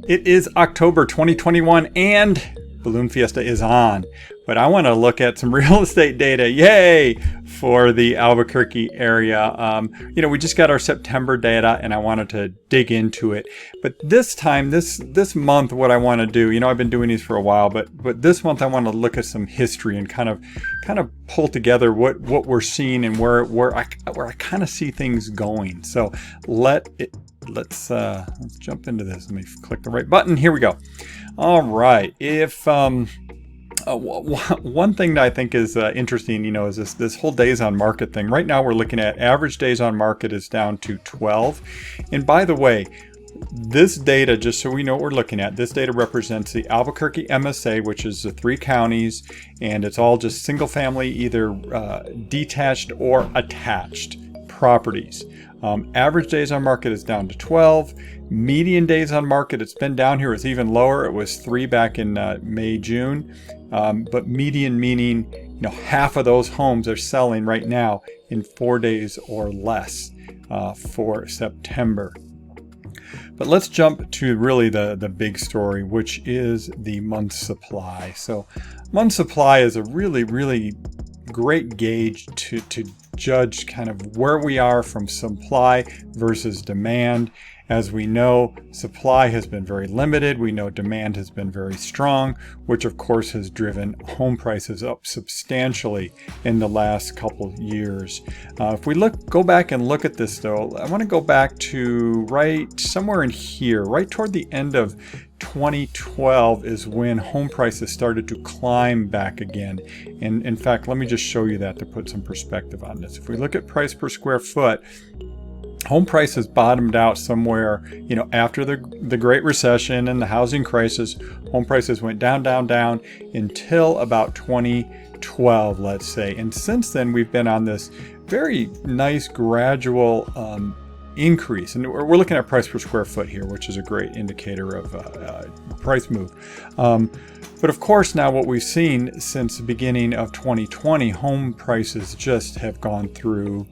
It is October 2021 and Balloon Fiesta is on, but I want to look at some real estate data, yay, for the Albuquerque area. We just got our September data and I wanted to dig into it. But this time, this month, what I want to do, I've been doing these for a while, but this month I want to look at some history and kind of pull together what we're seeing and where I kind of see things going. So let's jump into this. Let me click the right button. Here we go. All right. If one thing that I think is interesting, is this whole days on market thing. Right now, we're looking at average days on market is down to 12. And by the way, this data, just so we know what we're looking at, this data represents the Albuquerque MSA, which is the 3 counties, and it's all just single family, either detached or attached properties. Average days on market is down to 12. Median days on market, it's been down here. It's even lower. It was 3 back in May, June. But median meaning, half of those homes are selling right now in 4 days or less for September. But let's jump to really the big story, which is the month supply. So month supply is a really, really great gauge to judge kind of where we are from supply versus demand. As we know, supply has been very limited. We know demand has been very strong, which of course has driven home prices up substantially in the last couple years. If we go back and look at this though, I want to go back to right somewhere in here, right toward the end of 2012 is when home prices started to climb back again. And in fact, let me just show you that to put some perspective on this. If we look at price per square foot, home prices bottomed out somewhere, after the Great Recession and the housing crisis. Home prices went down until about 2012, let's say. And since then, we've been on this very nice gradual increase. And we're looking at price per square foot here, which is a great indicator of price move. But of course, now what we've seen since the beginning of 2020, home prices just have gone through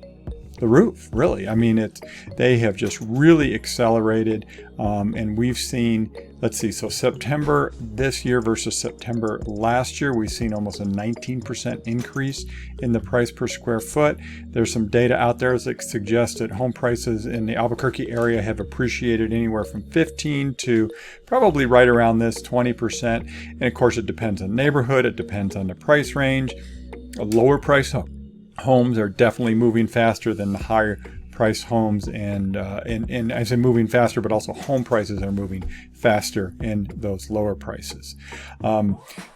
the roof, really. I mean, they have just really accelerated, and we've seen, so September this year versus September last year, we've seen almost a 19% increase in the price per square foot. There's some data out there that suggests that home prices in the Albuquerque area have appreciated anywhere from 15 to probably right around this 20%. And of course, it depends on neighborhood, it depends on the price range. A lower price homes are definitely moving faster than the higher price homes, and I say moving faster, but also home prices are moving faster in those lower prices.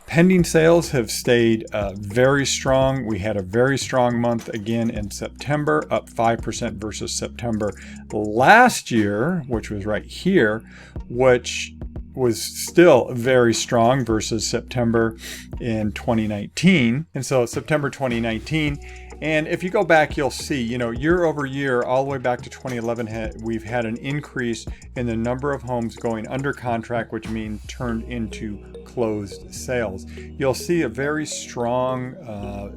Pending sales have stayed very strong. We had a very strong month again in September, up 5% versus September last year, which was right here, which was still very strong versus September in 2019. And so September 2019, and if you go back, you'll see, year over year, all the way back to 2011, we've had an increase in the number of homes going under contract, which means turned into closed sales. You'll see a very strong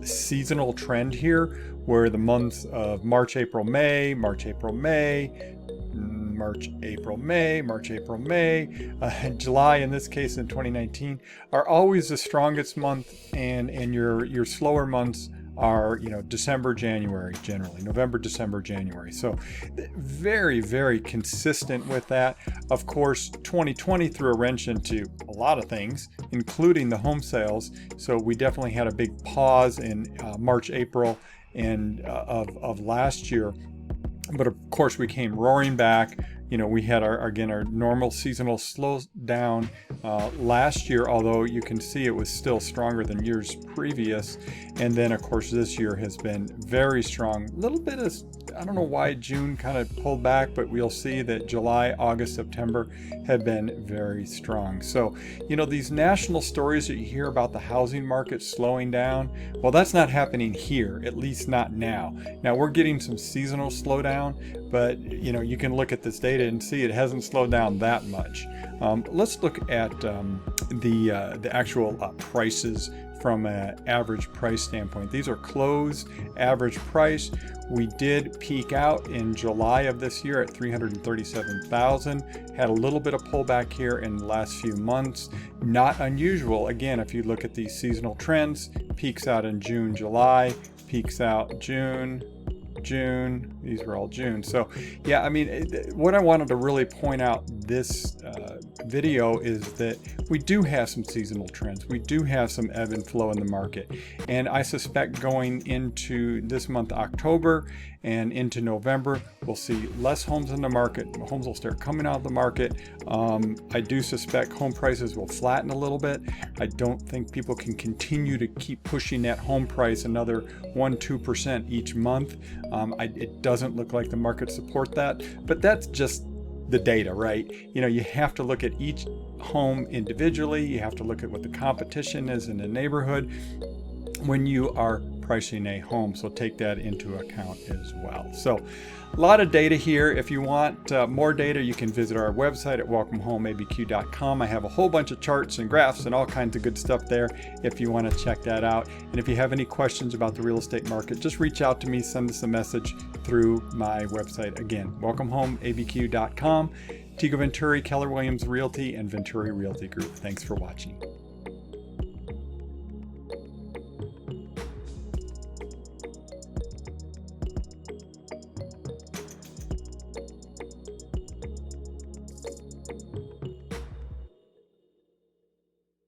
seasonal trend here, where the months of March, April, May, July, in this case in 2019, are always the strongest month, and your slower months are, December, January, generally, November, December, January. So very, very consistent with that. Of course, 2020 threw a wrench into a lot of things, including the home sales. So we definitely had a big pause in March, April, and of last year. But of course, we came roaring back. We had our normal seasonal slowdown last year, although you can see it was still stronger than years previous. And then, of course, this year has been very strong. A little bit of, I don't know why June kind of pulled back, but we'll see that July, August, September have been very strong. So, these national stories that you hear about the housing market slowing down, well, that's not happening here, at least not now. Now, we're getting some seasonal slowdown, but, you can look at this data and see it hasn't slowed down that much. Let's look at the actual prices from an average price standpoint. These are closed average price. We did peak out in July of this year at 337,000. Had a little bit of pullback here in the last few months. Not unusual. Again, if you look at these seasonal trends, peaks out in June, July, peaks out June, these were all June. So yeah, I mean, what I wanted to really point out this video is that we do have some seasonal trends. We do have some ebb and flow in the market. And I suspect going into this month, October, and into November, we'll see less homes in the market. Homes will start coming out of the market. I do suspect home prices will flatten a little bit. I don't think people can continue to keep pushing that home price another 1-2% each month. It doesn't look like the market support that, but that's just the data, right? You know, you have to look at each home individually. You have to look at what the competition is in the neighborhood when you are pricing a home. So take that into account as well. So a lot of data here. If you want more data, you can visit our website at welcomehomeabq.com. I have a whole bunch of charts and graphs and all kinds of good stuff there if you want to check that out. And if you have any questions about the real estate market, just reach out to me, send us a message through my website. Again, welcomehomeabq.com. Tego Venturi, Keller Williams Realty, and Venturi Realty Group. Thanks for watching.